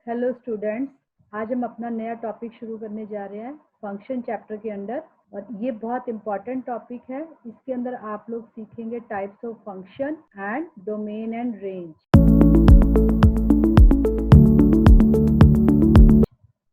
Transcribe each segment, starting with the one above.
Hello students, आज हम अपना नया टॉपिक शुरू करने जा रहे हैं फंक्शन चैप्टर के अंडर। और ये बहुत इंपॉर्टेंट टॉपिक है। इसके अंदर आप लोग सीखेंगे types of function and domain and range.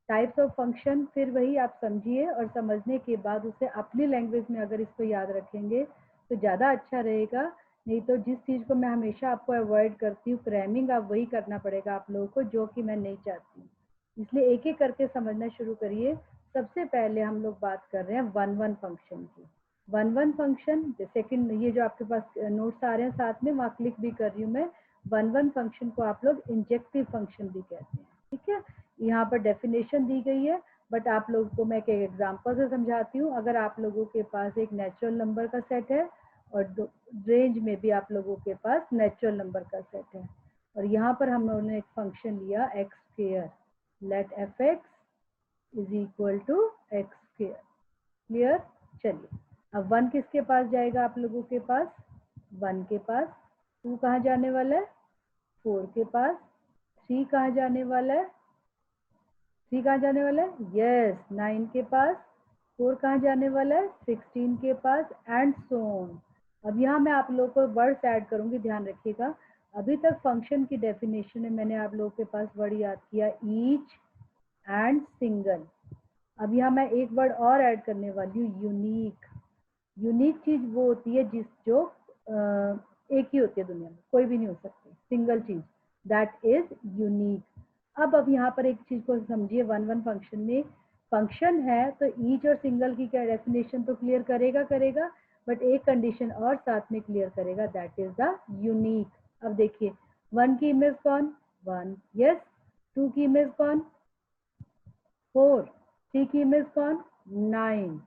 Types of function फिर वही आप समझिए और समझने के बाद उसे अपनी लैंग्वेज में अगर इसको याद रखेंगे तो ज़्यादा अच्छा रहेगा। नहीं तो जिस चीज़ को मैं हमेशा आपको अवॉइड करती हूँ, क्रैमिंग, आप वही करना पड़ेगा आप लोगों को, जो कि मैं नहीं चाहती। इसलिए एक एक करके समझना शुरू करिए। सबसे पहले हम लोग बात कर रहे हैं वन वन फंक्शन की। वन वन फंक्शन सेकंड, ये जो आपके पास नोट्स आ रहे हैं साथ में, वहाँ क्लिक भी कर रही हूँ मैं। वन वन फंक्शन को आप लोग इंजेक्टिव फंक्शन भी कहते हैं, ठीक है। यहाँ पर डेफिनेशन दी गई है, बट आप लोगों को मैं एक एग्जांपल से समझाती हूँ। अगर आप लोगों के पास एक नेचुरल नंबर का सेट है और रेंज में भी आप लोगों के पास नेचुरल नंबर का सेट है, और यहाँ पर हम लोगों ने एक फंक्शन लिया x square, let f x is equal to x square. Clear? चलिए, अब वन किसके पास जाएगा आप लोगों के पास? वन के पास। टू कहाँ जाने वाला है? फोर के पास। थ्री कहाँ जाने वाला है? थ्री कहाँ जाने वाला है? यस, 9 के पास। फोर कहाँ जाने वाला है? 16 के पास, एंड सो ऑन। अब यहाँ मैं आप लोगों को वर्ड्स ऐड करूंगी, ध्यान रखिएगा। अभी तक फंक्शन की डेफिनेशन में मैंने आप लोगों के पास वर्ड याद किया, ईच एंड सिंगल। अब यहाँ मैं एक वर्ड और ऐड करने वाली हूँ, यूनिक। यूनिक चीज वो होती है जो एक ही होती है दुनिया में, कोई भी नहीं हो सकती, सिंगल चीज, दैट इज यूनिक। अब यहाँ पर एक चीज को समझिए, वन वन फंक्शन में फंक्शन है तो ईच और सिंगल की क्या डेफिनेशन तो क्लियर करेगा, बट एक कंडीशन और साथ में क्लियर करेगा, दैट इज द यूनिक। अब देखिए, वन की इमेज कौन? One, yes. टू की इमेज कौन? फोर। थ्री की इमेज कौन? 9।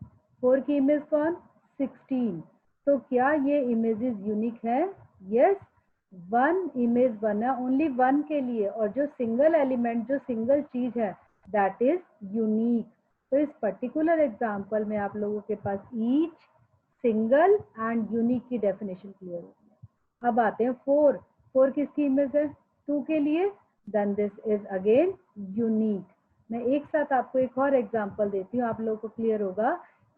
फोर की इमेज कौन? 16। तो क्या ये इमेजेस यूनिक है? यस। वन इमेज बना ओनली वन के लिए, और जो सिंगल एलिमेंट, जो सिंगल चीज है, दैट इज यूनिक। तो इस पर्टिकुलर एग्जांपल में आप लोगों के पास ईच, सिंगल एंड यूनिक की डेफिनेशन क्लियर होगी। अब आते हैं फोर। फोर किसकी इमेज है? टू के लिए। Then this is again unique. मैं एक साथ आपको एक और एग्जांपल देती हूँ, आप लोगों को क्लियर होगा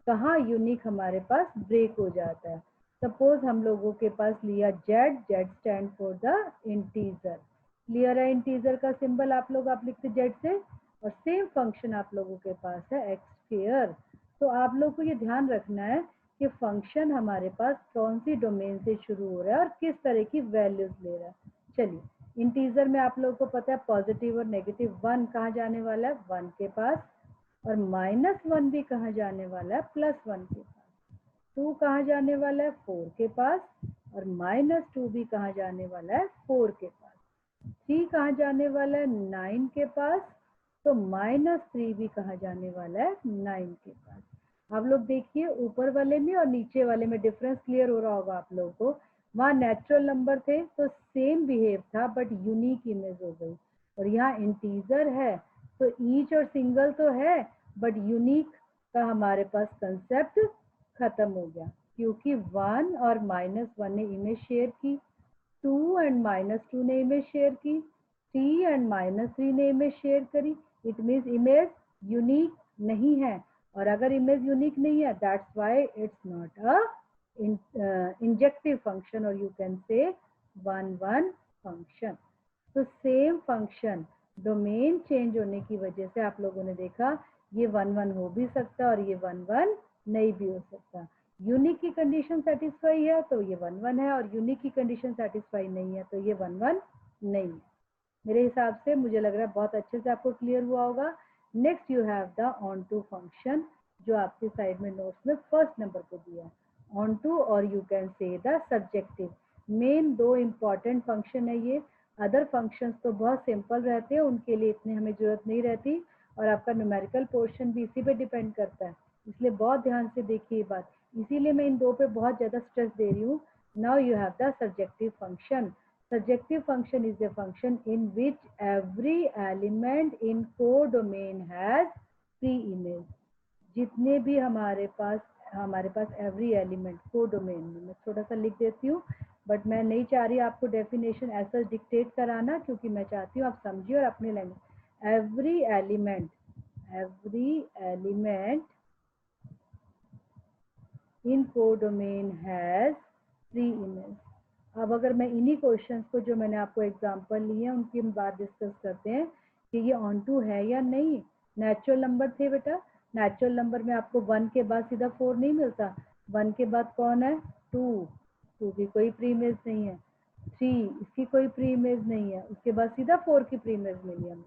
कहाँ यूनिक हमारे पास ब्रेक हो जाता है। सपोज हम लोगों के पास लिया Z, Z stand for the integer. Clear है? इंटीजर का सिंबल आप लिखते जेड से, और सेम फंक्शन आप लोगों के पास है एक्स स्क्वायर। तो आप लोग को ये ध्यान रखना है कि फंक्शन हमारे पास कौन सी डोमेन से शुरू हो रहा है और किस तरह की वैल्यूज ले रहा है। चलिए, इंटीजर में आप लोगों को पता है पॉजिटिव और नेगेटिव। वन कहाँ जाने वाला है? वन के पास। और माइनस वन भी कहाँ जाने वाला है? प्लस वन के पास। टू कहाँ जाने वाला है? फोर के पास। और माइनस टू भी कहाँ जाने वाला है? फोर के पास। थ्री कहाँ जाने वाला है? 9 के पास। तो माइनस थ्री भी कहाँ जाने वाला है? 9 के पास। आप लोग देखिए, ऊपर वाले में और नीचे वाले में डिफरेंस क्लियर हो रहा होगा आप लोगों को। वहाँ नेचुरल नंबर थे तो सेम बिहेव था, बट यूनिक इमेज हो गई। और यहाँ इंटीजर है तो ईच और सिंगल तो है, बट यूनिक का हमारे पास कंसेप्ट खत्म हो गया, क्योंकि वन और माइनस वन ने इमेज शेयर की, टू एंड माइनस टू ने इमेज शेयर की, थ्री एंड माइनस थ्री ने इमेज शेयर करी। इट मीन्स इमेज यूनिक नहीं है, और अगर इमेज यूनिक नहीं है, that's why it's not a injective function, और you can say one one function. तो सेम फंक्शन डोमेन चेंज होने की वजह से आप लोगों ने देखा ये वन वन हो भी सकता और ये वन वन नहीं भी हो सकता। यूनिक की कंडीशन सेटिस्फाई है तो ये वन वन है, और यूनिक की कंडीशन सेटिस्फाई नहीं है तो ये वन वन नहीं है। मेरे हिसाब से मुझे लग रहा है बहुत अच्छे से आपको क्लियर हुआ होगा। Next you have the onto function, जो आपके साइड में नोट्स में फर्स्ट नंबर पे दिया है, ऑन टू, और यू कैन से द सब्जेक्टिव। मेन दो इम्पॉर्टेंट फंक्शन है ये। अदर फंक्शंस तो बहुत सिंपल रहते हैं, उनके लिए इतनी हमें जरूरत नहीं रहती, और आपका न्यूमेरिकल पोर्शन भी इसी पे डिपेंड करता है। इसलिए बहुत ध्यान से देखिए ये बात, इसीलिए मैं इन दो पे बहुत ज़्यादा स्ट्रेस दे रही हूँ। Now you have the subjective function. Surjective function is a function in which every element in codomain has pre-image। जितने भी हमारे पास एवरी एलिमेंट कोडोमेन में, मैं थोड़ा सा लिख देती हूँ, बट मैं नहीं चाह रही आपको डेफिनेशन ऐसा डिक्टेट कराना, क्योंकि मैं चाहती हूँ आप समझिए और अपने language. every element in codomain has pre-image। अब अगर मैं इन्हीं क्वेश्चंस को जो मैंने आपको एग्जांपल लिए हैं उनकी हम बात डिस्कस करते हैं कि ये ऑन टू है या नहीं। नेचुरल नंबर थे बेटा, नेचुरल नंबर में आपको 1 के बाद सीधा 4 नहीं मिलता, 1 के बाद कौन है 2 की कोई प्री इमेज नहीं है, 3 इसकी कोई प्री इमेज नहीं है, उसके बाद सीधा 4 की प्री इमेज मिली हमें,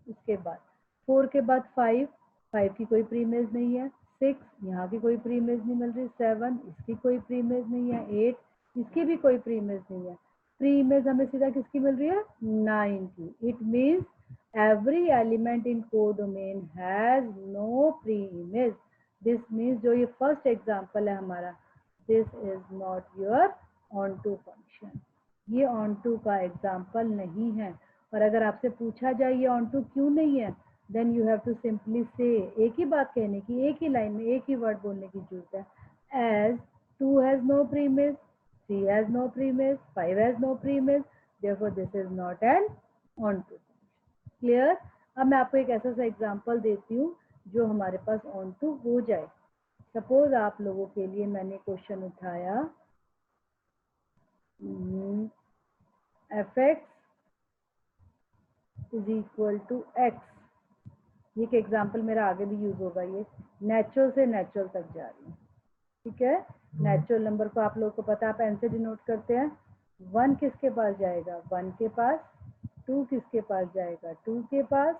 उसके बाद 4 के बाद 5 की कोई प्री इमेज नहीं है, 6 यहाँ की कोई प्री इमेज नहीं मिल रही, 7 इसकी कोई प्री इमेज नहीं है, 8 इसकी भी कोई प्री इमेज नहीं है। प्री इमेज हमें सीधा किसकी मिल रही है 9 की। It means every element in codomain has no pre-image। this means जो ये फर्स्ट एग्जांपल है हमारा, this is not your onto function, ये onto का एग्जांपल नहीं है। और अगर आपसे पूछा जाए ये onto क्यों नहीं है, then you have to simply say, एक ही बात कहने की, एक ही लाइन में एक ही वर्ड बोलने की जरूरत है, as 2 has no pre-image, 3 has no pre-image, 5 has no pre-image, therefore this is not an onto। Clear. अब मैं आपको एक ऐसा सा एग्जांपल देती हूँ जो हमारे पास ऑन टू हो जाए। सपोज आप लोगों के लिए मैंने क्वेश्चन उठाया fx is equal to x, ये एक एग्जांपल मेरा आगे भी यूज होगा, ये नेचुरल से नेचुरल तक जा रही है, ठीक है। नेचुरल नंबर को आप लोगों को पता है आप एन से डिनोट करते हैं, 1 किसके पास जाएगा 1 के पास, 2 किसके पास जाएगा 2 के पास,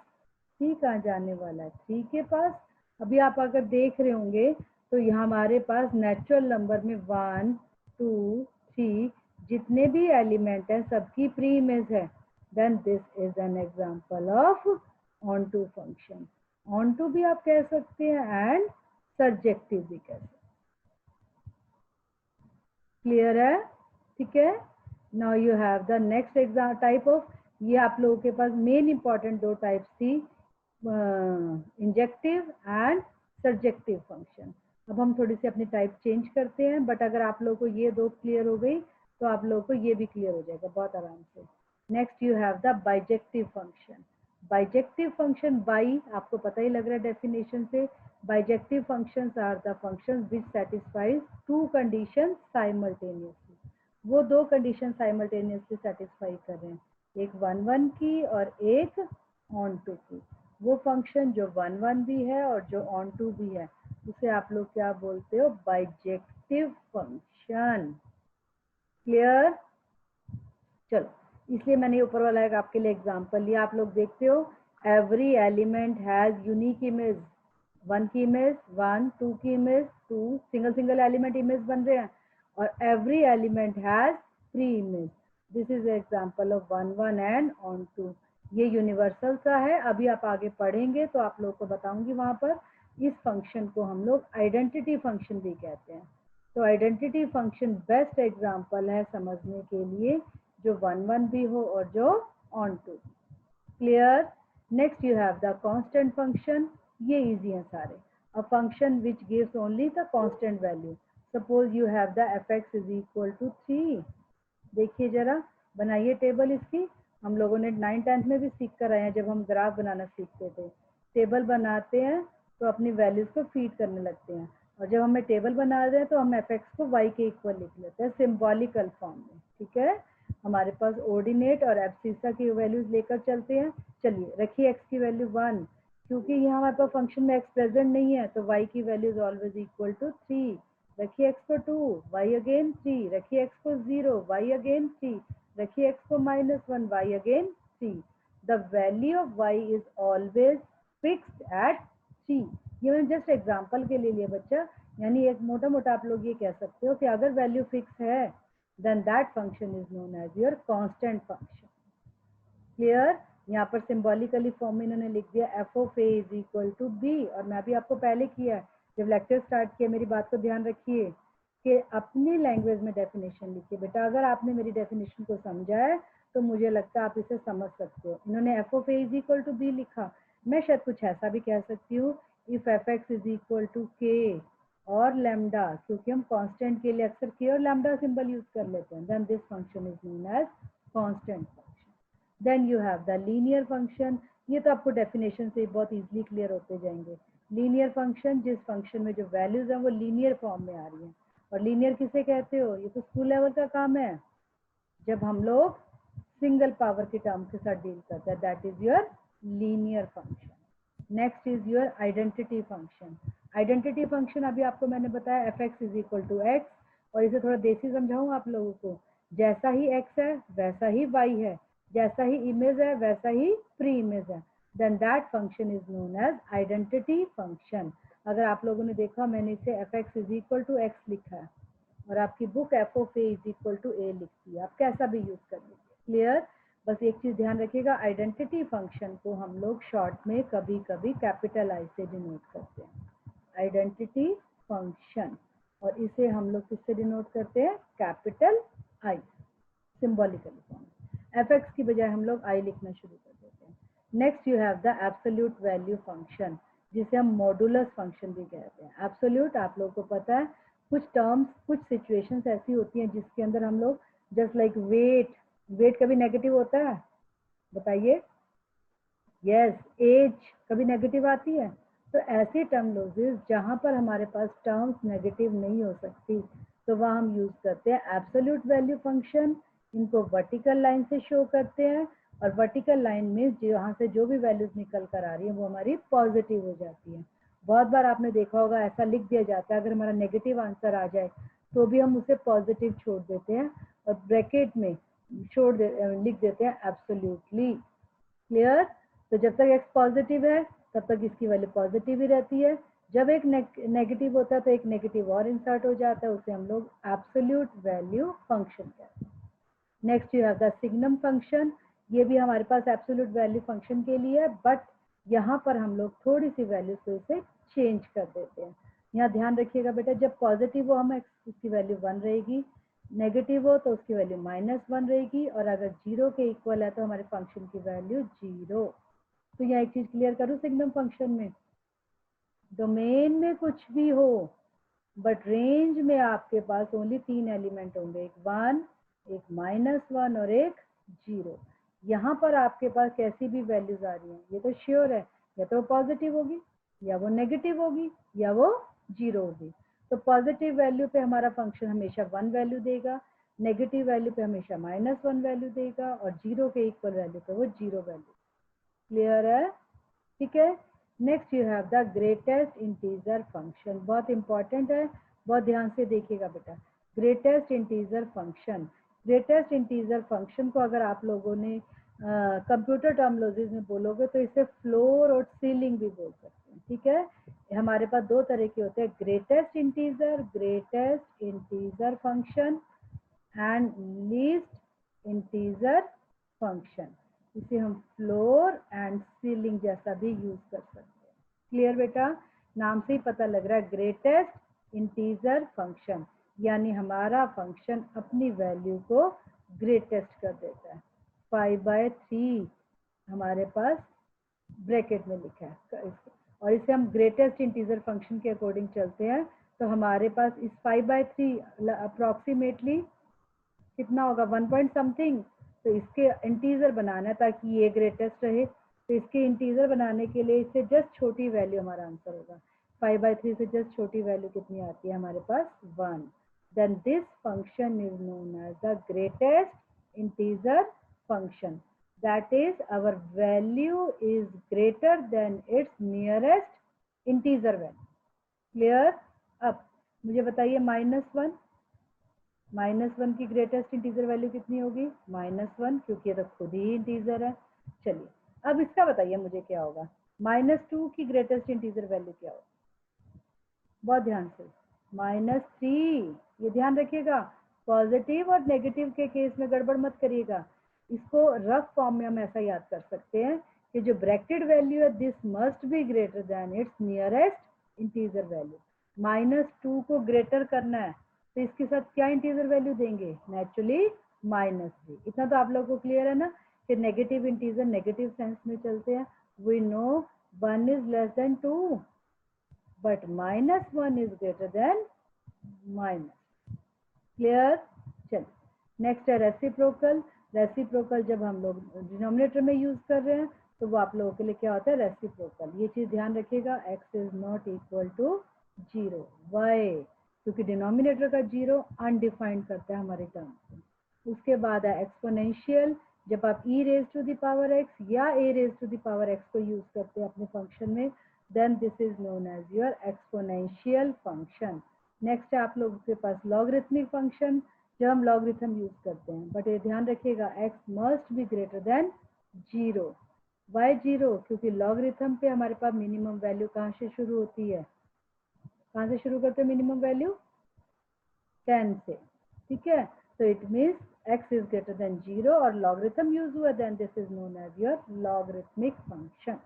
3 कहाँ जाने वाला है 3 के पास। अभी आप अगर देख रहे होंगे तो यहाँ हमारे पास नेचुरल नंबर में 1 2 3 जितने भी एलिमेंट हैं सबकी प्री इमेज है। Then this is an example of onto function. Onto भी आप कह सकते हैं एंड सर्जेक्टिव भी कह सकते हैं। क्लियर है, ठीक है। Now you have the next exam type of, ये आप लोगों के पास मेन इंपॉर्टेंट दो टाइप्स थी, इंजेक्टिव एंड सर्जेक्टिव फंक्शन। अब हम थोड़ी सी अपनी टाइप चेंज करते हैं, बट अगर आप लोगों को ये दो क्लियर हो गई तो आप लोगों को ये भी क्लियर हो जाएगा बहुत आराम से। Next you have the bijective function. Bijective function, बाई आपको पता ही लग रहा है डेफिनेशन से, bijective functions are the functions which satisfies two conditions simultaneously. वो दो कंडीशन साइमल्टेनियसली सेटिस्फाई कर रहे हैं, एक 1 1 की और एक ऑन टू की। वो फंक्शन जो 1 1 भी है और जो ऑन टू भी है उसे आप लोग क्या बोलते हो बाइजेक्टिव फंक्शन। क्लियर। चलो, इसलिए मैंने ऊपर वाला एक आपके लिए एग्जांपल लिया। आप लोग देखते हो every element has unique image, 1 की इमेज 1, 2 की image 2, single single element image बन रहे हैं, और every element has pre image. This is example of 1 1 and onto. ये यूनिवर्सल सा है, अभी आप आगे पढ़ेंगे तो आप लोगों को बताऊंगी वहां पर। इस फंक्शन को हम लोग आइडेंटिटी फंक्शन भी कहते हैं। तो आइडेंटिटी फंक्शन बेस्ट एग्जांपल है समझने के लिए जो 1 1 भी हो और जो on to. Clear. Next you have the constant function. ये इजी है सारे। A function which gives only the constant value. Suppose you have the fx is equal to 3। देखिए जरा, बनाइए टेबल इसकी। हम लोगों ने 9th 10th में भी सीख कर आए हैं, जब हम ग्राफ बनाना सीखते थे। टेबल बनाते हैं तो अपनी वैल्यूज को फीड करने लगते हैं, और जब हमें टेबल बना रहे हैं तो हम fx को y के इक्वल लिख लेते हैं सिंबॉलिकल फॉर्म में, ठीक है। हमारे पास ऑर्डिनेट और एब्सिसा की वैल्यूज लेकर चलते हैं। चलिए रखिए x की वैल्यू 1, क्योंकि यहाँ हमारे पास फंक्शन में x प्रेजेंट नहीं है तो y की value is always equal to 3। रखिए x को 2, y अगेन 3, रखिए x को 0, y अगेन 3, रखिए x को -1, y again 3। The value of y is always fixed at 3। ये मैंने जस्ट एग्जांपल के लिए लिया बच्चा, यानी एक मोटा मोटा आप लोग ये कह सकते हो कि अगर वैल्यू फिक्स है then that function is known as your constant function। Clear. यहाँ पर सिंबॉलिकली फॉर्म में इन्होंने लिख दिया f of a is equal to b, और मैं भी आपको पहले किया है जब लेक्चर स्टार्ट किया। मेरी बात को ध्यान रखिए कि अपनी लैंग्वेज में डेफिनेशन लिखिए बेटा। अगर आपने मेरी डेफिनेशन को समझा है तो मुझे लगता है आप इसे समझ सकते हो। इन्होंने f of a is equal to b लिखा, मैं शायद कुछ ऐसा भी कह सकती हूँ if fx is equal to k और लैम्डा, क्योंकि हम कांस्टेंट के लिए अक्सर k और लैम्डा सिंबल यूज कर लेते हैं। Then this function is known as constant function. Then you have the linear function. ये तो आपको डेफिनेशन से बहुत इजीली क्लियर होते जाएंगे। लीनियर फंक्शन, जिस फंक्शन में जो वैल्यूज हैं वो लीनियर फॉर्म में आ रही हैं। और लीनियर किसे कहते हो? ये तो स्कूल लेवल का काम है, जब हम लोग सिंगल पावर के टर्म के साथ डील करते हैं, that is your linear function. Next is your identity function. Identity function अभी आपको मैंने बताया f x is equal to x, और इसे थोड़ा देसी समझाऊं आप लोगों को। जैसा ही एक्स है वैसा ही वाई है, जैसा ही इमेज है वैसा ही प्री इमेज है, then that function is known as identity function. अगर आप लोगों ने देखा, मैंने इसे f x is equal to x लिखा है और आपकी book f of a is equal to a लिखती है, आप कैसा भी यूज कर लीजिए। क्लियर? बस एक चीज ध्यान रखिएगा, आइडेंटिटी फंक्शन को हम लोग शॉर्ट में कभी कभी कैपिटल आई से डिनोट करते हैं, आइडेंटिटी फंक्शन, और इसे हम लोग किससे डिनोट करते हैं? Capital I, symbolically form. F x की बजाय हम लोग आई लिखना शुरू कर देते हैं। Next you have the absolute value function, जिसे हम मॉडुलस फंक्शन भी कहते हैं। एब्सोल्यूट आप लोगों को पता है, कुछ टर्म्स, कुछ सिचुएशंस ऐसी होती हैं जिसके अंदर हम लोग जस्ट लाइक वेट, वेट कभी नेगेटिव होता है? बताइए। यस, एज कभी नेगेटिव आती है। तो ऐसी टर्मोलॉजीज जहां पर हमारे पास टर्म्स नेगेटिव नहीं हो सकती, तो वह हम यूज करते हैं एब्सोल्यूट वैल्यू फंक्शन। इनको वर्टिकल लाइन से शो करते हैं, और वर्टिकल लाइन में जहाँ से जो भी वैल्यूज निकल कर आ रही है वो हमारी पॉजिटिव हो जाती है। बहुत बार आपने देखा होगा ऐसा लिख दिया जाता है, अगर हमारा नेगेटिव आंसर आ जाए तो भी हम उसे पॉजिटिव छोड़ देते हैं और ब्रैकेट में लिख देते हैं एब्सोल्युटली। क्लियर? तो जब तक एक्स पॉजिटिव है तब तक इसकी वैल्यू पॉजिटिव ही रहती है। जब एक नेगेटिव होता है तो एक नेगेटिव और इंसर्ट हो जाता है, उसे हम लोग एब्सोल्यूट वैल्यू फंक्शन कहते हैं। Next you have the signum function. ये भी हमारे पास एब्सोल्यूट वैल्यू फंक्शन के लिए है, बट यहाँ पर हम लोग थोड़ी सी वैल्यू से उसे चेंज कर देते हैं। यहाँ ध्यान रखिएगा बेटा, जब पॉजिटिव हो हम उसकी वैल्यू 1 रहेगी, नेगेटिव हो तो उसकी वैल्यू -1 रहेगी, और अगर 0 के इक्वल है तो हमारे फंक्शन की वैल्यू 0। तो यहाँ एक चीज क्लियर करूँ, सिग्नम फंक्शन में डोमेन में कुछ भी हो, बट रेंज में आपके पास ओनली 3 एलिमेंट होंगे, एक 1, एक -1 और एक 0। यहाँ पर आपके पास कैसी भी वैल्यूज आ रही हैं, ये तो श्योर है, या तो पॉजिटिव होगी, या वो नेगेटिव होगी, या वो 0 होगी। तो पॉजिटिव वैल्यू पे हमारा फंक्शन हमेशा 1 वैल्यू देगा, नेगेटिव वैल्यू पे हमेशा -1 वैल्यू देगा, और 0 के इक्वल वैल्यू पे वो 0 वैल्यू। क्लियर है? ठीक है। Next you have the greatest integer function, बहुत इंपॉर्टेंट है, बहुत ध्यान से देखिएगा बेटा। Greatest integer function, greatest integer function को अगर आप लोगों ने कंप्यूटर टर्मिनोलॉजीज में बोलोगे तो इसे फ्लोर और सीलिंग भी बोल सकते हैं। ठीक है, हमारे पास दो तरह के होते हैं, greatest integer function and least integer function. इसे हम फ्लोर एंड सीलिंग जैसा भी यूज कर सकते हैं। क्लियर बेटा? नाम से ही पता लग रहा है, ग्रेटेस्ट इंटीजर फंक्शन, यानी हमारा फंक्शन अपनी वैल्यू को ग्रेटेस्ट कर देता है। 5/3 हमारे पास ब्रैकेट में लिखा है, और इसे हम ग्रेटेस्ट इंटीजर फंक्शन के अकॉर्डिंग चलते हैं, तो हमारे पास इस 5/3 अप्रोक्सीमेटली कितना होगा, 1 पॉइंट समथिंग। तो इसके इंटीजर बनाना है ताकि ये ग्रेटेस्ट रहे, तो इसके इंटीजर बनाने के लिए इससे जस्ट छोटी वैल्यू हमारा आंसर होगा। 5/3 से जस्ट छोटी वैल्यू कितनी आती है हमारे पास? 1। Then this function is known as the greatest integer function, that is our value is greater than its nearest integer value. Clear? अब मुझे बताइए -1 की ग्रेटेस्ट इंटीजर वैल्यू कितनी होगी? -1, क्योंकि ये तो खुद ही इंटीजर है। चलिए अब इसका बताइए मुझे क्या होगा। -2 की ग्रेटेस्ट इंटीजर वैल्यू क्या होगी? बहुत ध्यान से, -3। ये ध्यान रखिएगा, पॉजिटिव और नेगेटिव के केस में गड़बड़ मत करिएगा। इसको रफ फॉर्म में हम ऐसा याद कर सकते हैं कि जो ब्रैकेटेड वैल्यू है, this must be greater than its nearest integer value. -2 को ग्रेटर करना है तो इसके साथ क्या इंटीजर वैल्यू देंगे? नेचुरली -3। इतना तो आप लोगों को क्लियर है ना कि नेगेटिव इंटीजर नेगेटिव सेंस में चलते हैं। We know 1 is less than 2, but -1 is greater than minus. Clear? चलिए नेक्स्ट है रेसिप्रोकल। रेसिप्रोकल जब हम लोग डिनोमिनेटर में यूज कर रहे हैं तो वो आप लोगों के लिए क्या होता है, रेसिप्रोकल। ये चीज ध्यान रखिएगा, x is not equal to 0। Why? क्योंकि डिनोमिनेटर का 0 अनडिफाइंड करता है हमारे टर्म को। उसके बाद है एक्सपोनेंशियल। जब आप e raise to the power x या a raise to the power x को यूज करते हैं अपने फंक्शन में, then this is known as your exponential function. Next है आप लोगों के पास लॉगरिथमिक फंक्शन, जब हम लॉगरिथम यूज करते हैं, बट ये ध्यान रखिएगा x must be greater than 0। Why 0? क्योंकि लॉगरिथम पे हमारे पास मिनिमम वैल्यू कहाँ से शुरू होती है, कहाँ से शुरू करते हैं मिनिमम वैल्यू, 10 से। ठीक है, तो it means x is greater than 0 और लॉगरिथम यूज हुआ, then this is known as your logarithmic function.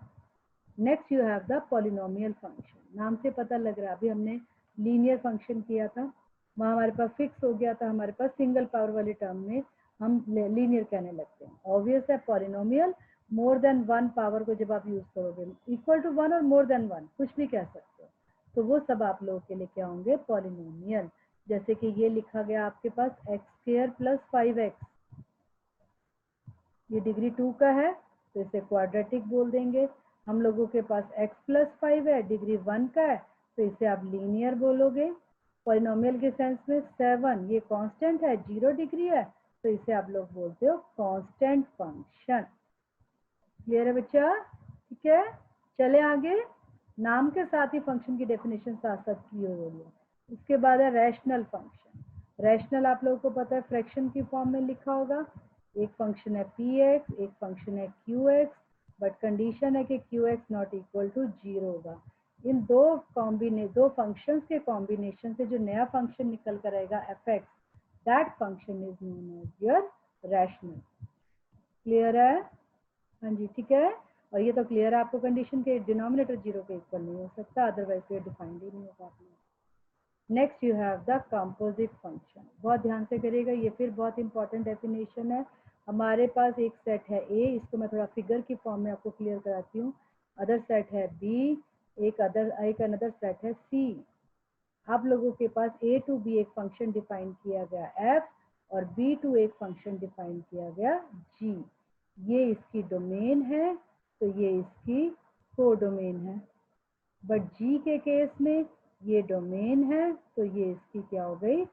Next you have the polynomial function. नाम से पता लग रहा है, अभी हमने लीनियर फंक्शन किया था, वहाँ हमारे पास फिक्स हो गया था, हमारे पास सिंगल पावर वाले टर्म में हम लीनियर कहने लगते हैं। ऑब्वियस है पॉलिनोमियल मोर देन 1 पावर को जब आप यूज करोगे, इक्वल टू 1 और मोर देन 1 कुछ भी कह सकते हो, तो वो सब आप लोगों के लिए क्या होंगे, पॉलिनोमियल। जैसे कि ये लिखा गया आपके पास x² प्लस 5x, ये डिग्री 2 का है तो इसे क्वाड्रेटिक बोल देंगे। हम लोगों के पास x प्लस 5 है, डिग्री 1 का है, तो इसे आप लीनियर बोलोगे। पॉलिनोमियल के सेंस में 7 ये कांस्टेंट है, 0 डिग्री है, तो इसे आप लोग बोलते हो कांस्टेंट फंक्शन। क्लियर है बच्चा? ठीक है, चले आगे। नाम के साथ ही फंक्शन की डेफिनेशन साथ साथ की हुई है। उसके बाद है रैशनल फंक्शन। रैशनल आप लोगों को पता है फ्रैक्शन की फॉर्म में लिखा होगा। एक फंक्शन है px, एक फंक्शन है qx, बट कंडीशन है कि qx नॉट इक्वल टू 0 होगा। इन दो फंक्शंस के कॉम्बिनेशन से जो नया फंक्शन निकल कर आएगा fx, that function is known as your rational. Clear है? हाँ जी, ठीक है। और ये तो क्लियर है आपको कंडीशन के डिनोमिनेटर 0 के इक्वल नहीं हो सकता, अदरवाइज ये डिफाइंड ही नहीं होगा आपने। Next you have the composite function. बहुत ध्यान से करिएगा, ये फिर बहुत इंपॉर्टेंट डेफिनेशन है। हमारे पास एक सेट है ए, इसको मैं थोड़ा फिगर की फॉर्म में आपको क्लियर कराती हूँ। अदर सेट है बी, एक अनदर सेट है सी। आप लोगों के पास ए टू बी एक फंक्शन डिफाइन किया गया एफ, और बी टू एक फंक्शन डिफाइन किया गया जी। ये इसकी डोमेन है, तो ये इसकी कोडोमेन है। बट जी के केस में ये डोमेन है, तो ये इसकी क्या हो गई,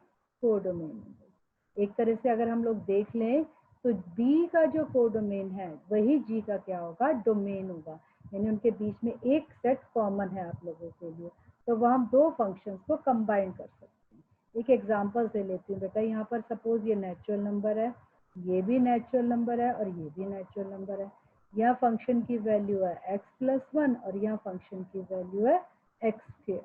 कोडोमेन हो गई। एक तरह से अगर हम लोग देख लें तो बी का जो कोडोमेन है वही जी का क्या होगा, डोमेन होगा। यानी उनके बीच में एक सेट कॉमन है आप लोगों के लिए, तो वह हम दो फंक्शंस को कंबाइन कर सकते हैं। एक एग्जांपल से लेती हूँ बेटा, यहाँ पर सपोज ये नेचुरल नंबर है, ये भी नेचुरल नंबर है और ये भी नेचुरल नंबर है। यहाँ फंक्शन की वैल्यू है x प्लस 1 और यहाँ फंक्शन की वैल्यू है x²।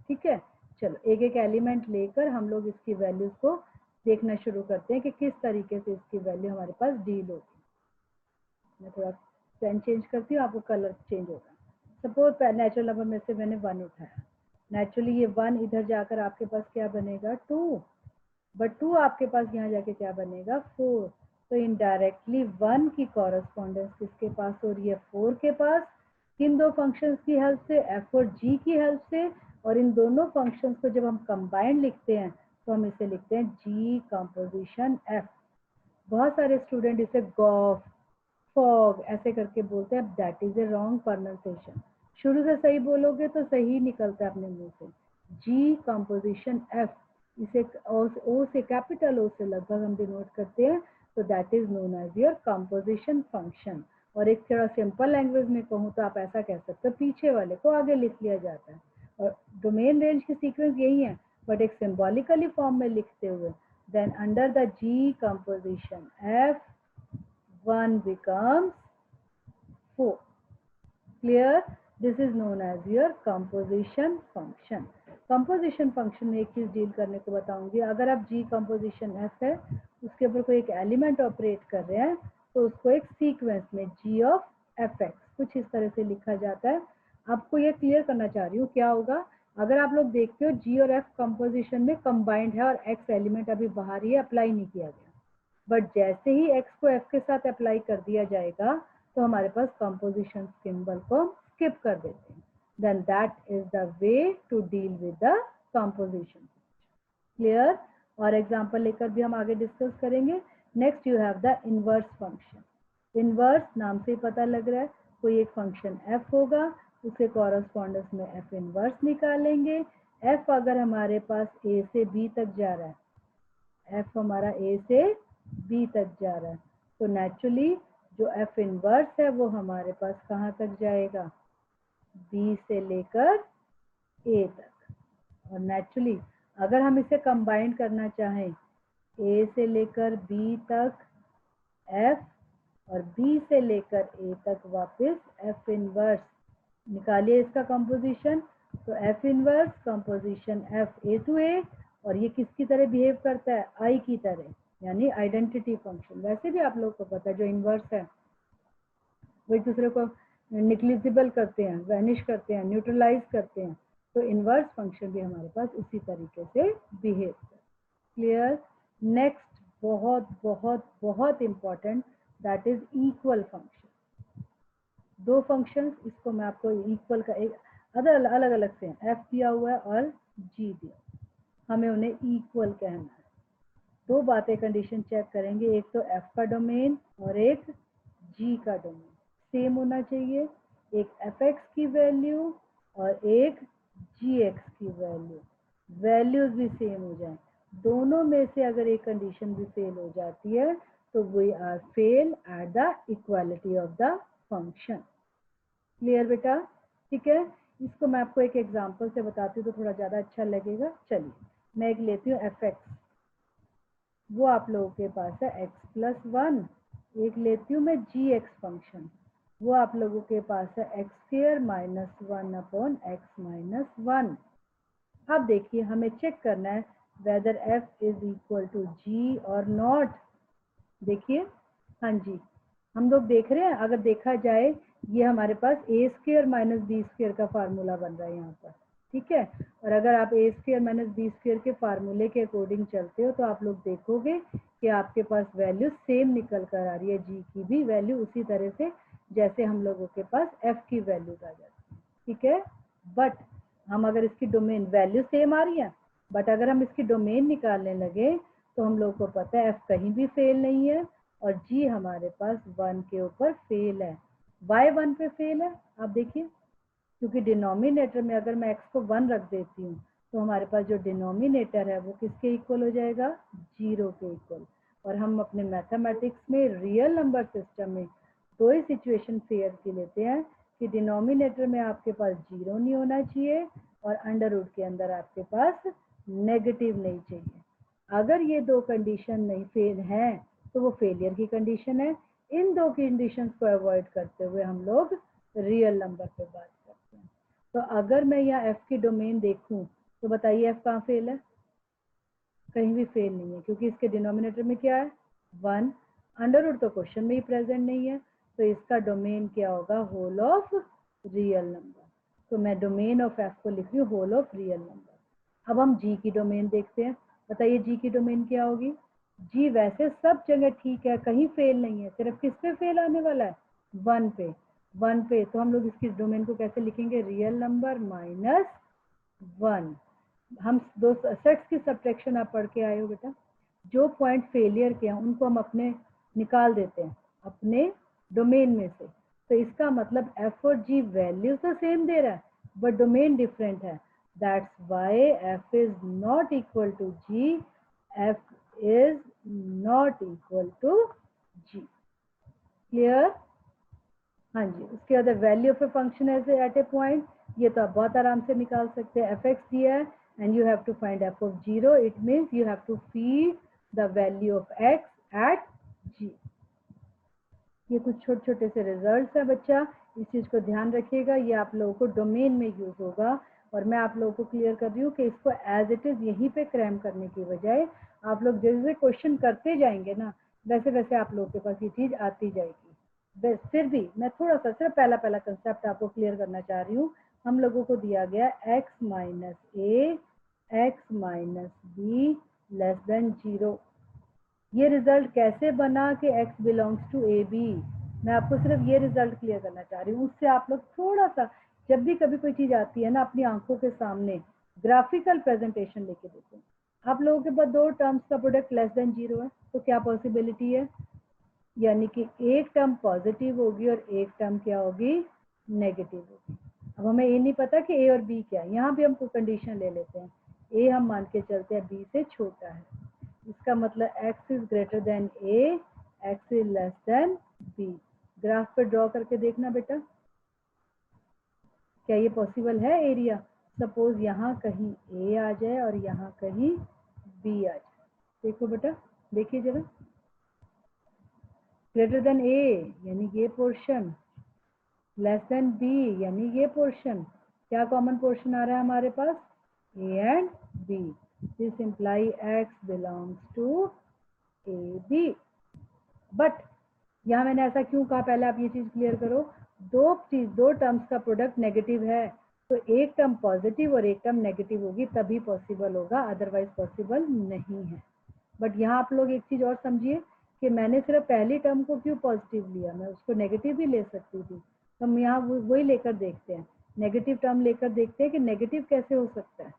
ठीक है, चलो एक एक एलिमेंट लेकर हम लोग इसकी वैल्यूज को देखना शुरू करते हैं कि किस तरीके से इसकी वैल्यू हमारे पास डील होगी। मैं थोड़ा पेन चेंज करती हूँ, आपको कलर चेंज होगा। सपोज नेचुरल नंबर में से मैंने 1 उठाया, नेचुरली ये 1 इधर जाकर आपके पास क्या बनेगा, 2, बट 2 आपके पास यहाँ जाके क्या बनेगा, 4। तो इनडायरेक्टली 1 की कॉरेस्पॉन्डेंस किसके पास हो रही है, 4 के पास। किन दो फंक्शंस की हेल्प से, f और g की हेल्प से। और इन दोनों फंक्शंस को जब हम कंबाइंड लिखते हैं तो हम इसे लिखते हैं g कंपोजिशन f। बहुत सारे स्टूडेंट इसे गॉफ, फॉग ऐसे करके बोलते हैं, that is a wrong pronunciation. शुरू से सही बोलोगे तो सही निकलता है अपने मुंह से, जी कंपोजिशन एफ। इसे ओ से, कैपिटल ओ से लगभग हम डिनोट करते हैं, तो that is known as your composition function. और एक थोड़ा सिंपल लैंग्वेज में कहूँ तो आप ऐसा कह सकते हो, पीछे वाले को आगे लिख लिया जाता है। और डोमेन रेंज की सीक्वेंस यही है, बट एक सिंबॉलिकली फॉर्म में लिखते हुए, then under the g composition f 1 becomes 4. Clear? This is known as your composition function. Composition function में एक चीज डील करने को बताऊंगी। अगर आप जी कंपोजिशन एफ है, उसके ऊपर कोई एक एलिमेंट ऑपरेट कर रहे हैं, तो उसको एक सीक्वेंस में जी ऑफ एफ एक्स कुछ इस तरह से लिखा जाता है। आपको ये क्लियर करना चाह रही हूँ क्या होगा। अगर आप लोग देखते हो जी और एफ कंपोजिशन में कंबाइंड है और एक्स एलिमेंट अभी बाहर ही अप्लाई नहीं किया गया, बट जैसे ही x को f के साथ अप्लाई कर दिया जाएगा तो हमारे पास कंपोजिशन सिंबल को स्किप कर देते हैं। Then that is the way to deal with the composition. Clear? और एग्जांपल लेकर भी हम आगे डिस्कस करेंगे। Next you have the inverse function. Inverse नाम से ही पता लग रहा है, कोई एक फंक्शन f होगा, उसके कॉरस्पॉन्डेंस में f इनवर्स निकालेंगे। f अगर हमारे पास a से b तक जा रहा है, f हमारा a से b तक जा रहा है, तो नेचुरली जो f इनवर्स है वो हमारे पास कहाँ तक जाएगा, b से लेकर a तक। और नेचुरली अगर हम इसे कंबाइन करना चाहें, a से लेकर b तक f और b से लेकर a तक वापस f इनवर्स, निकालिए इसका कंपोजिशन। तो f inverse composition f a to a, और ये किसकी तरह बिहेव करता है, i की तरह, यानी आइडेंटिटी फंक्शन। वैसे भी आप लोग को पता है जो इनवर्स है वो एक दूसरे को निग्लिजिबल करते हैं, वैनिश करते हैं, न्यूट्रलाइज करते हैं, तो इनवर्स फंक्शन भी हमारे पास उसी तरीके से बिहेव करता है। क्लियर? नेक्स्ट बहुत बहुत बहुत important, that is equal function. दो फंक्शंस, इसको मैं आपको इक्वल का एक अलग अलग से हैं, f दिया हुआ है और g दिया, हमें उन्हें इक्वल कहना है। दो बातें कंडीशन चेक करेंगे, एक तो f का डोमेन और एक g का डोमेन सेम होना चाहिए, एक fx की वैल्यू और एक gx की वैल्यू, वैल्यूज भी सेम हो जाए। दोनों में से अगर एक कंडीशन भी फेल हो जाती है तो we are fail at the equality of the function. Clear बेटा? ठीक है, इसको मैं आपको एक एग्जांपल से बताती हूँ तो थोड़ा ज़्यादा अच्छा लगेगा। चलिए मैं एक लेती हूँ fx, वो आप लोगों के पास है x+1। एक लेती हूँ मैं gx फंक्शन, वो आप लोगों के पास है x² - 1/x-1। अब देखिए हमें चेक करना है whether f is equal to g और नॉट। देखिए, हाँ जी, हम लोग देख रहे हैं, अगर देखा जाए ये हमारे पास a² - b² का फार्मूला बन रहा है यहाँ पर, ठीक है। और अगर आप a² - b² के फार्मूले के अकॉर्डिंग चलते हो तो आप लोग देखोगे कि आपके पास वैल्यू सेम निकल कर आ रही है, g की भी वैल्यू उसी तरह से जैसे हम लोगों के पास f की वैल्यू आ जाती है, ठीक है। बट हम अगर इसकी डोमेन वैल्यू सेम आ रही है, बट अगर हम इसकी डोमेन निकालने लगे तो हम लोग को पता है f कहीं भी फेल नहीं है और g हमारे पास 1 के ऊपर फेल है। y 1 पे फेल है, आप देखिए, क्योंकि डिनोमिनेटर में अगर मैं x को 1 रख देती हूँ तो हमारे पास जो डिनोमिनेटर है वो किसके इक्वल हो जाएगा, 0 के इक्वल। और हम अपने मैथमेटिक्स में रियल नंबर सिस्टम में दो ही सिचुएशन फेयर की लेते हैं कि डिनोमिनेटर में आपके पास 0 नहीं होना चाहिए और अंडर रूट के अंदर आपके पास नेगेटिव नहीं चाहिए। अगर ये दो कंडीशन नहीं फेल हैं तो वो फेलियर की कंडीशन है। इन दो कंडीशंस को अवॉइड करते हुए हम लोग रियल नंबर पे बात करते हैं। तो अगर मैं यहाँ f की डोमेन देखूं तो बताइए f कहाँ फेल है, कहीं भी फेल नहीं है, क्योंकि इसके डिनोमिनेटर में क्या है, 1। अंडर रूट तो क्वेश्चन में ही प्रेजेंट नहीं है, तो इसका डोमेन क्या होगा, होल ऑफ रियल नंबर। तो मैं डोमेन ऑफ f को लिख रही हूँ होल ऑफ रियल नंबर। अब हम g की डोमेन देखते हैं, बताइए g की डोमेन क्या होगी। g वैसे सब जगह ठीक है, कहीं फेल नहीं है, सिर्फ किस पे फेल आने वाला है, 1 पे। 1 पे तो हम लोग इसकी डोमेन को कैसे लिखेंगे, रियल नंबर -1। हम दो सेट्स की सब्ट्रैक्शन आप पढ़ के आए हो बेटा, जो पॉइंट फेलियर के हैं उनको हम अपने निकाल देते हैं अपने डोमेन में से। तो इसका मतलब f और g वैल्यू तो सेम दे रहा है बट डोमेन डिफरेंट है, that's why f is not equal to g, f is not equal to g। Clear? हाँ जी, उसके बाद value of a function as at a point, ये तो आप बहुत आराम से निकाल सकते हैं। एफ एक्स दिया है and you have to find f of 0, it means you have to feed the value of x at g. ये कुछ छोटे छोटे से रिजल्ट्स है बच्चा, इस चीज़ को ध्यान रखिएगा, ये आप लोगों को डोमेन में यूज होगा। और मैं आप लोगों को क्लियर कर रही हूँ कि इसको एज इट इज़ यहीं पे क्रैम करने की बजाय आप लोग जैसे क्वेश्चन करते जाएंगे ना वैसे वैसे आप लोगों के पास ये चीज़ आती जाएगी। बस फिर भी मैं थोड़ा सा सिर्फ पहला कंसेप्ट आपको क्लियर करना चाह रही हूँ। हम लोगों को दिया गया x minus a x minus b less than 0। ये रिजल्ट कैसे बना कि x belongs to A b, मैं आपको सिर्फ ये रिजल्ट क्लियर करना चाह रही हूँ। उससे आप लोग थोड़ा सा जब भी कभी कोई चीज़ आती है ना अपनी आंखों के सामने ग्राफिकल प्रेजेंटेशन लेके देखो। आप लोगों के पास दो टर्म्स का प्रोडक्ट लेस देन 0 है तो क्या पॉसिबिलिटी है, यानी कि एक टर्म पॉजिटिव होगी और एक टर्म क्या होगी, नेगेटिव होगी। अब हमें ये नहीं पता कि ए और बी क्या है, यहाँ भी हम कोई कंडीशन ले लेते हैं। ए हम मान के चलते हैं बी से छोटा है, इसका मतलब x is greater than a, x is less than b. Graph पे ड्रॉ करके देखना बेटा, क्या ये पॉसिबल है एरिया? सपोज यहाँ कहीं ए आ जाए और यहाँ कहीं बी आ जाए, देखो बेटा, देखिए जरा, ग्रेटर देन ए यानी ये पोर्शन, लेस देन बी यानी ये पोर्शन, क्या कॉमन पोर्शन आ रहा है हमारे पास, A and B. This imply x belongs to A B. But यहाँ मैंने ऐसा क्यों कहा, पहले आप ये चीज क्लियर करो, दो टर्म्स का प्रोडक्ट नेगेटिव है, तो एक टर्म पॉजिटिव और एक टर्म नेगेटिव होगी तभी पॉसिबल होगा, अदरवाइज पॉसिबल नहीं है। बट यहाँ आप लोग एक चीज और समझिए कि मैंने सिर्फ पहली टर्म को क्यों पॉजिटिव लिया, मैं उसको नेगेटिव भी ले सकती थी। तो हम यहाँ वही लेकर देखते हैं, नेगेटिव टर्म लेकर देखते हैं कि नेगेटिव कैसे हो सकता है।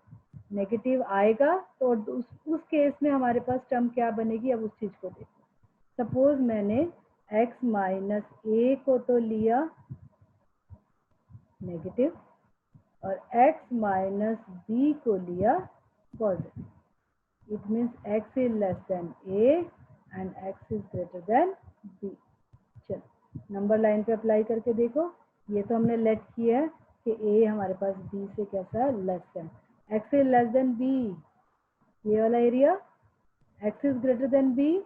नेगेटिव आएगा तो उस केस में हमारे पास टर्म क्या बनेगी, अब उस चीज को देखो। सपोज मैंने x माइनस ए को तो लिया नेगेटिव और x माइनस बी को लिया positive, it means x is less then a and x is greater then b। चलो नंबर लाइन पे अप्लाई करके देखो, ये तो हमने लेट किया है कि a हमारे पास b से कैसा है, less than, x is less then b, ये वाला area, x is greater then b,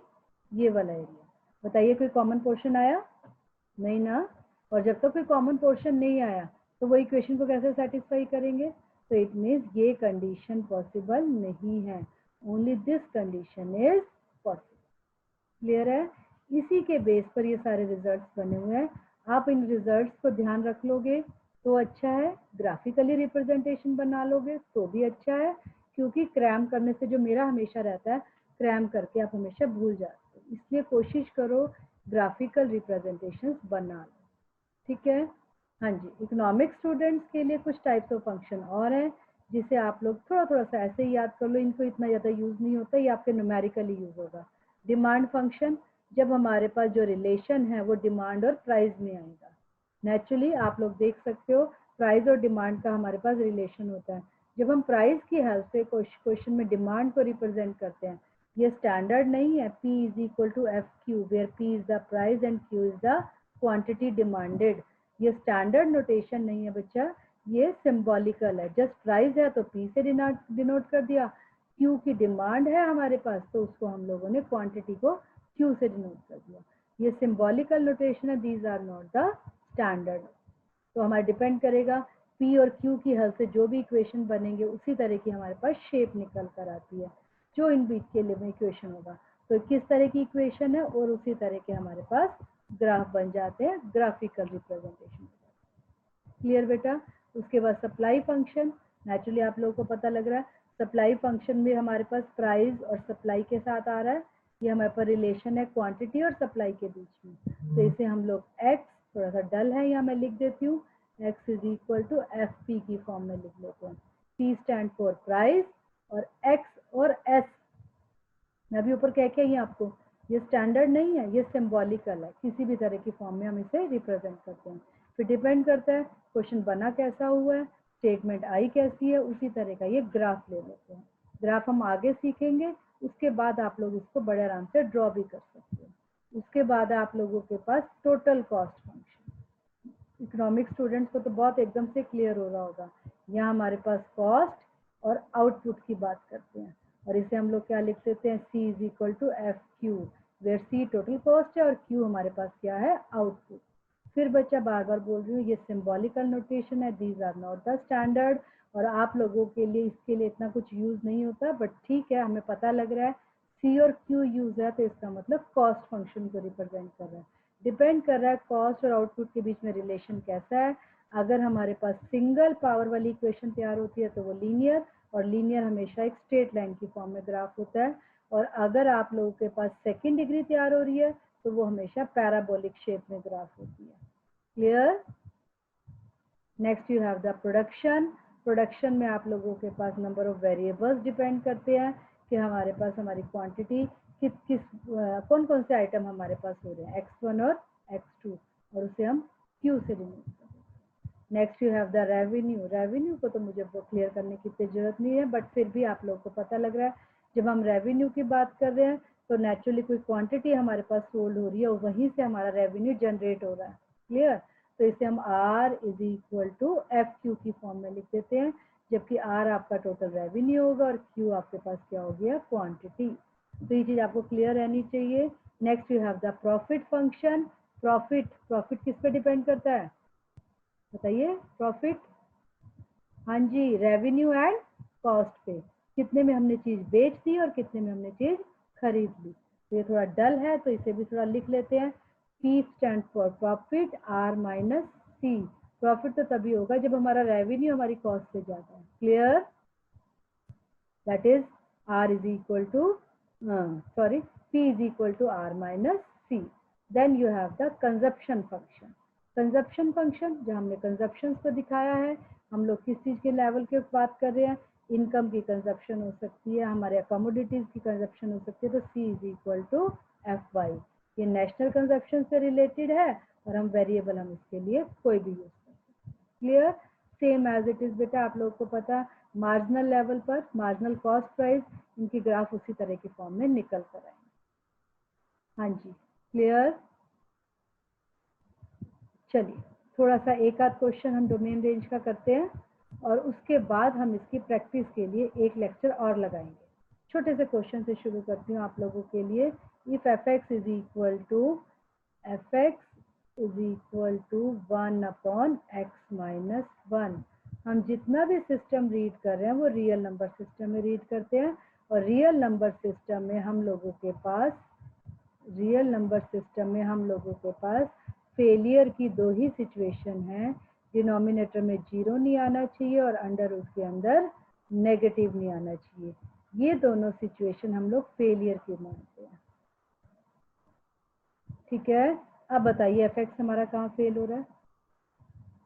ये वाला एरिया। बताइए कोई कॉमन पोर्शन आया? नहीं ना। और जब तक कोई कॉमन पोर्शन नहीं आया तो वो इक्वेशन को कैसे सेटिस्फाई करेंगे? तो इट मीन्स ये कंडीशन पॉसिबल नहीं है, only this condition is possible. Clear है? इसी के बेस पर ये सारे रिजल्ट्स बने हुए हैं। आप इन रिजल्ट्स को ध्यान रख लोगे तो अच्छा है, ग्राफिकली रिप्रेजेंटेशन बना लोगे तो भी अच्छा है, क्योंकि क्रैम करने से जो मेरा हमेशा रहता है, क्रैम करके आप हमेशा भूल जाते हो, इसलिए कोशिश करो ग्राफिकल रिप्रेजेंटेशन बना लो। ठीक है? हाँ जी, इकोनॉमिक स्टूडेंट्स के लिए कुछ टाइप्स ऑफ फंक्शन और हैं जिसे आप लोग थोड़ा थोड़ा सा ऐसे ही याद कर लो, इनको इतना ज़्यादा यूज़ नहीं होता, ये आपके न्यूमेरिकली यूज़ होगा। डिमांड फंक्शन, जब हमारे पास जो रिलेशन है वो डिमांड और प्राइस में आएगा। नेचुरली आप लोग देख सकते हो प्राइस और डिमांड का हमारे पास रिलेशन होता है। जब हम प्राइस की हेल्प से क्वेश्चन में डिमांड को रिप्रेजेंट करते हैं, ये स्टैंडर्ड नहीं है P is equal to f q, where P is the price and Q is the quantity demanded. ये स्टैंडर्ड नोटेशन नहीं है बच्चा, ये सिंबॉलिकल है। जस्ट प्राइस है तो P से डिनोट कर दिया, Q की डिमांड है हमारे पास तो उसको हम लोगों ने क्वांटिटी को Q से डिनोट कर दिया। ये सिंबॉलिकल नोटेशन है, these are not the standard. तो हमारा डिपेंड करेगा P और Q की हेल्प से जो भी इक्वेशन बनेंगे उसी तरह की हमारे पास शेप निकल कर आती है, जो इन बीच के लिए इक्वेशन होगा तो किस तरह की इक्वेशन है और उसी तरह के हमारे पास ग्राफ बन जाते हैं, ग्राफिकल रिप्रेजेंटेशन। क्लियर बेटा? उसके बाद सप्लाई फंक्शन, नेचुरली आप लोगों को पता लग रहा है सप्लाई फंक्शन में हमारे पास प्राइस और सप्लाई के साथ आ रहा है, ये हमारे पास रिलेशन है क्वांटिटी और सप्लाई के बीच में। तो इसे हम लोग x, थोड़ा सा डल है यहाँ मैं लिख देती हूँ, x is equal to f p की फॉर्म में लिख लेते हैं। P स्टैंड फॉर प्राइस और x और s, मैं अभी ऊपर क्या क्या ही आपको, ये स्टैंडर्ड नहीं है, ये सिंबॉलिकल है, किसी भी तरह की फॉर्म में हम इसे रिप्रेजेंट करते हैं। फिर डिपेंड करता है क्वेश्चन बना कैसा हुआ है, स्टेटमेंट आई कैसी है, उसी तरह का ये ग्राफ ले लेते हैं। ग्राफ हम आगे सीखेंगे, उसके बाद आप लोग इसको बड़े आराम से ड्रॉ भी कर सकते हैं। उसके बाद आप लोगों के पास total cost function, economic students को तो बहुत एकदम से क्लियर हो रहा होगा। यहाँ हमारे पास कॉस्ट और आउटपुट की बात करते हैं और इसे हम लोग क्या लिख देते हैं, C is equal to f q, where C total cost है और Q हमारे पास क्या है, आउटपुट। फिर बच्चा बार बार बोल रही हूँ ये सिंबॉलिकल नोटेशन है, these are not the standard, और आप लोगों के लिए इसके लिए इतना कुछ यूज नहीं होता, बट ठीक है हमें पता लग रहा है C और Q यूज है तो इसका मतलब कॉस्ट फंक्शन को रिप्रेजेंट कर रहा है। डिपेंड कर रहा है कॉस्ट और आउटपुट के बीच में रिलेशन कैसा है। अगर हमारे पास सिंगल पावर वाली इक्वेशन तैयार होती है तो वो लीनियर, और लीनियर हमेशा एक स्ट्रेट लाइन की फॉर्म में ग्राफ होता है, और अगर आप लोगों के पास सेकंड डिग्री तैयार हो रही है तो वो हमेशा पैराबोलिक शेप में ग्राफ होती है। Clear? Next you have the production. Production में आप लोगों के पास नंबर ऑफ वेरिएबल्स डिपेंड करते हैं कि हमारे पास हमारी क्वांटिटी कौन कौन से आइटम हमारे पास हो रहे हैं, x1 और x2, और उसे हम q से रिमूव करें। Next you have the revenue. Revenue को तो मुझे क्लियर करने की इतनी जरूरत नहीं है, बट फिर भी आप लोगों को पता लग रहा है जब हम रेवेन्यू की बात कर रहे हैं तो नेचुरली कोई क्वांटिटी हमारे पास सोल्ड हो रही है और वहीं से हमारा रेवेन्यू जनरेट हो रहा है। क्लियर? तो इसे हम R is equal to FQ की फॉर्म में लिख देते हैं, जबकि R आपका टोटल रेवेन्यू होगा और Q आपके पास क्या हो गया, क्वांटिटी। तो ये चीज आपको क्लियर रहनी चाहिए। Next you have the profit function. Profit किस पे डिपेंड करता है बताइए? प्रॉफिट, हाँ जी, रेवेन्यू एंड कॉस्ट पे, कितने में हमने चीज बेच दी और कितने में हमने चीज खरीद ली। तो ये थोड़ा डल है तो इसे भी थोड़ा लिख लेते हैं। P stand for profit, R minus C। Profit तो तभी होगा जब हमारा रेवेन्यू हमारी कॉस्ट से ज्यादा है। Clear? That is R is equal to P is equal to R minus C। Then you have the consumption function. Consumption function जहाँ हमने कंजप्शन को दिखाया है, हम लोग किस चीज के लेवल की बात कर रहे हैं, इनकम की कंजप्शन हो सकती है, हमारे कमोडिटीज की कंजप्शन हो सकती है। तो C is equal to FY। ये नेशनल कंजप्शन से रिलेटेड है और हम वेरिएबल हम इसके लिए कोई भी यूज कर सकते हैं। Clear? Same as it is बेटा, आप लोगों को पता मार्जिनल लेवल पर मार्जिनल कॉस्ट प्राइस, इनकी ग्राफ उसी तरह की फॉर्म में निकल कर आएंगे। हाँ जी, क्लियर? चलिए थोड़ा सा एक आध क्वेश्चन हम डोमेन रेंज का करते हैं और उसके बाद हम इसकी प्रैक्टिस के लिए एक लेक्चर और लगाएंगे। छोटे से क्वेश्चन से शुरू करती हूँ आप लोगों के लिए। If fx is equal to 1 upon x minus 1, हम जितना भी सिस्टम रीड कर रहे हैं वो रियल नंबर सिस्टम में रीड करते हैं, और रियल नंबर सिस्टम में हम लोगों के पास फेलियर की दो ही सिचुएशन है। डिनोमिनेटर में 0 नहीं आना चाहिए और अंडर रूट के अंदर नेगेटिव नहीं आना चाहिए। ये दोनों सिचुएशन हम लोग फेलियर की मानते हैं। ठीक है, अब बताइए fx हमारा कहाँ फेल हो रहा है?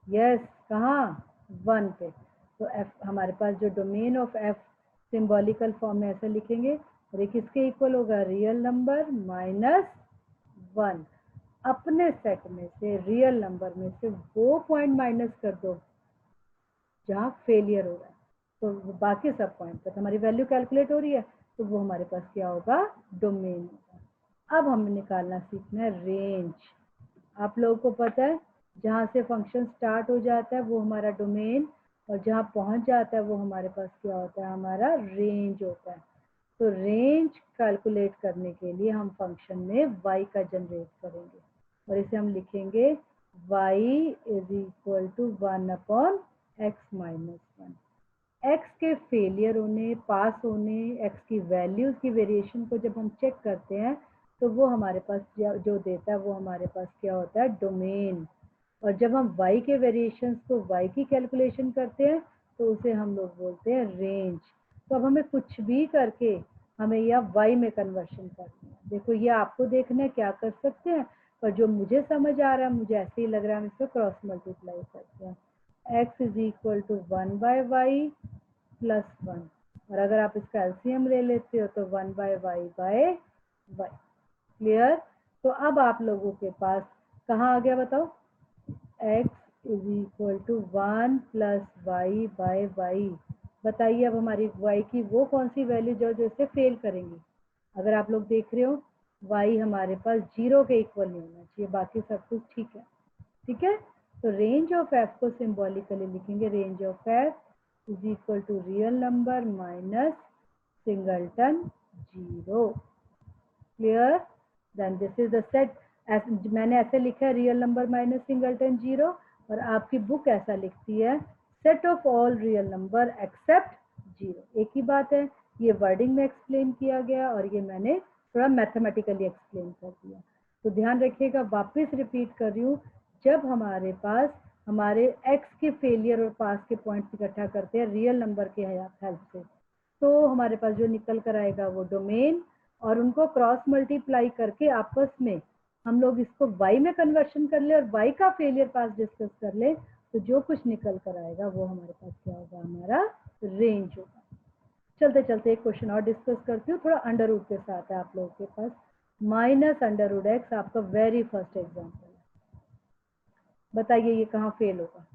यस, कहाँ? 1 पे। तो f हमारे पास जो domain of f symbolical form में ऐसे लिखेंगे, और ये किसके इक्वल होगा? Real number minus 1। अपने सेट में से रियल नंबर में से वो पॉइंट माइनस कर दो जहाँ फेलियर हो रहा है, तो बाकी सब पॉइंट पर हमारी वैल्यू कैलकुलेट हो रही है, तो वो हमारे पास क्या होगा? डोमेन होगा। अब हमें निकालना सीखना है रेंज। आप लोगों को पता है जहाँ से फंक्शन स्टार्ट हो जाता है वो हमारा डोमेन, और जहाँ पहुँच जाता है वो हमारे पास क्या होता है? हमारा रेंज होता है। तो रेंज कैलकुलेट करने के लिए हम फंक्शन में y का जनरेट करेंगे और इसे हम लिखेंगे y is equal to 1 upon x minus 1। x के फेलियर होने, पास होने, x की वैल्यूज की वेरिएशन को जब हम चेक करते हैं तो वो हमारे पास जो देता है वो हमारे पास क्या होता है? डोमेन। और जब हम y के वेरिएशंस को y की कैलकुलेशन करते हैं तो उसे हम लोग बोलते हैं रेंज। तो अब हमें कुछ भी करके हमें यह y में कन्वर्शन करना है। देखो ये आपको देखना है क्या कर सकते हैं, पर जो मुझे समझ आ रहा है, मुझे ऐसे ही लग रहा है, हम इसको क्रॉस मल्टीप्लाई करते हैं। x is equal to 1 by y plus 1, और अगर आप इसका एलसीएम ले लेते हो तो 1 by y by y. Clear? तो अब आप लोगों के पास कहाँ आ गया बताओ? x is equal to 1 plus y by y. बताइए अब हमारी y की वो कौन सी वैल्यू जो इसे फेल करेंगी? अगर आप लोग देख रहे हो y हमारे पास 0 के इक्वल नहीं होना चाहिए, बाकी सब कुछ ठीक है। ठीक है, तो रेंज ऑफ f को सिंबॉलिकली लिखेंगे, range of f is equal to real number minus singleton 0। Clear? Then this is the set. मैंने ऐसे लिखा है रियल नंबर माइनस सिंगलटन 0, और आपकी बुक ऐसा लिखती है set of all real number except 0। एक ही बात है, ये वर्डिंग में एक्सप्लेन किया गया और ये मैंने थोड़ा मैथमेटिकली एक्सप्लेन कर दिया। तो ध्यान रखिएगा, वापस रिपीट कर रही हूँ, जब हमारे पास हमारे x के फेलियर और पास के पॉइंट्स इकट्ठा करते हैं रियल नंबर के हेल्प से, तो हमारे पास जो निकल कर आएगा वो डोमेन, और उनको क्रॉस मल्टीप्लाई करके आपस में हम लोग इसको y में कन्वर्शन कर ले और y का फेलियर पास डिस्कस कर ले, तो जो कुछ निकल कर आएगा वो हमारे पास क्या होगा? हमारा रेंज होगा। चलते चलते एक क्वेश्चन और डिस्कस करती हूँ, थोड़ा अंडर रूट के साथ है आप लोगों के पास। माइनस अंडर रूट एक्स आपका वेरी फर्स्ट एग्जाम्पल है। बताइए ये कहाँ फेल होगा,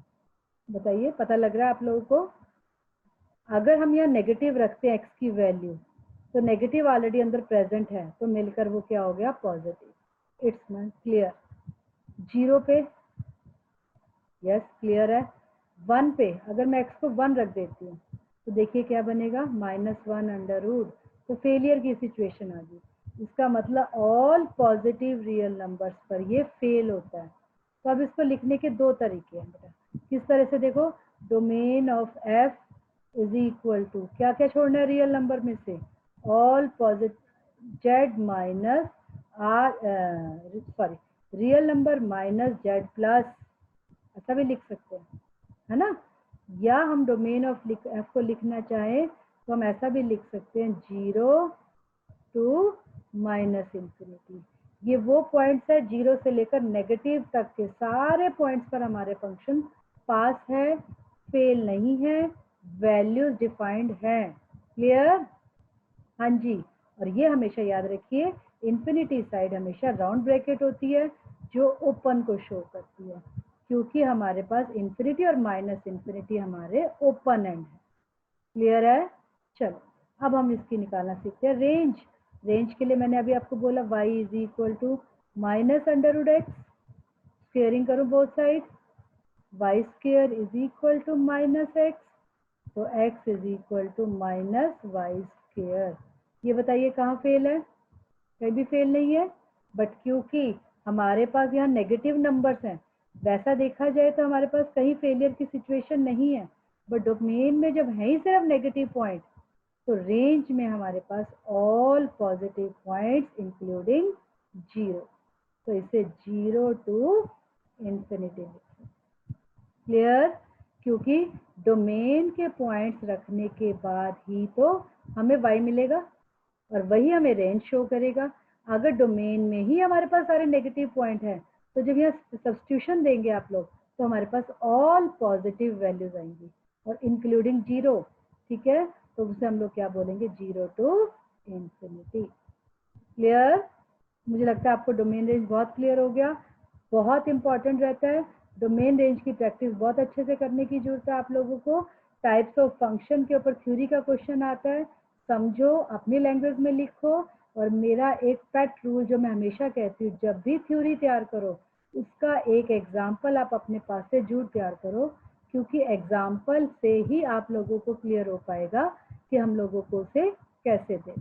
बताइए, पता लग रहा है आप लोगों को? अगर हम यहाँ नेगेटिव रखते हैं एक्स की वैल्यू, तो नेगेटिव ऑलरेडी अंदर प्रेजेंट है, तो मिलकर वो क्या हो गया, पॉजिटिव। It's not clear? 0 पे यस क्लियर है। 1 पे अगर मैं एक्स को 1 रख देती हूँ तो देखिए क्या बनेगा, -1 अंडर रूट। तो फेलियर की सिचुएशन आ गई, इसका मतलब ऑल पॉजिटिव रियल नंबर्स पर ये फेल होता है। तो अब इसको लिखने के दो तरीके हैं बेटा। किस तरह से, देखो, domain of f is equal to क्या क्या छोड़ना है रियल नंबर में से, all positive z minus r, sorry, real number minus z plus, ऐसा भी लिख सकते हैं, है ना। या हम डोमेन ऑफ एफ को लिखना चाहें तो हम ऐसा भी लिख सकते हैं, 0 टू -∞। ये वो पॉइंट्स है 0 से लेकर नेगेटिव तक के सारे पॉइंट्स पर हमारे फंक्शन पास है, फेल नहीं है, वैल्यूज डिफाइंड है। क्लियर? हाँ जी। और ये हमेशा याद रखिए, इंफिनिटी साइड हमेशा राउंड ब्रैकेट होती है जो ओपन को शो करती है, क्योंकि हमारे पास इंफिनिटी और -∞ हमारे ओपन एंड है। क्लियर है? चलो अब हम इसकी निकालना सीखते हैं रेंज। रेंज के लिए मैंने अभी आपको बोला y is equal to minus under root x, squaring करो both side, y square is equal to -x, तो x is equal to -y square. ये बताइए कहाँ फेल है? कहीं भी फेल नहीं है, बट क्योंकि हमारे पास यहाँ नेगेटिव नंबर्स हैं, वैसा देखा जाए तो हमारे पास कहीं फेलियर की सिचुएशन नहीं है, बट डोमेन में जब है ही सिर्फ नेगेटिव पॉइंट, तो रेंज में हमारे पास ऑल पॉजिटिव पॉइंट्स इंक्लूडिंग 0, तो इसे 0 टू इंफिनिटी। क्लियर? क्योंकि डोमेन के पॉइंट्स रखने के बाद ही तो हमें y मिलेगा और वही हमें रेंज शो करेगा। अगर डोमेन में ही हमारे पास सारे नेगेटिव पॉइंट हैं, तो जब यहाँ सब्स्टिट्यूशन देंगे आप लोग, तो हमारे पास ऑल पॉजिटिव वैल्यूज आएंगी और इंक्लूडिंग 0। ठीक है, तो उसे हम लोग क्या बोलेंगे, 0 टू इंफिनिटी। क्लियर? मुझे लगता है आपको डोमेन रेंज बहुत क्लियर हो गया। बहुत इंपॉर्टेंट रहता है, डोमेन रेंज की प्रैक्टिस बहुत अच्छे से करने की जरूरत है आप लोगों को। टाइप्स ऑफ फंक्शन के ऊपर थ्योरी का क्वेश्चन आता है, समझो, अपनी लैंग्वेज में लिखो। और मेरा एक पेट रूल जो मैं हमेशा कहती हूँ, जब भी थ्योरी तैयार करो उसका एक एग्जाम्पल आप अपने पास से जरूर तैयार करो, क्योंकि एग्जाम्पल से ही आप लोगों को क्लियर हो पाएगा कि हम लोगों को उसे कैसे दें।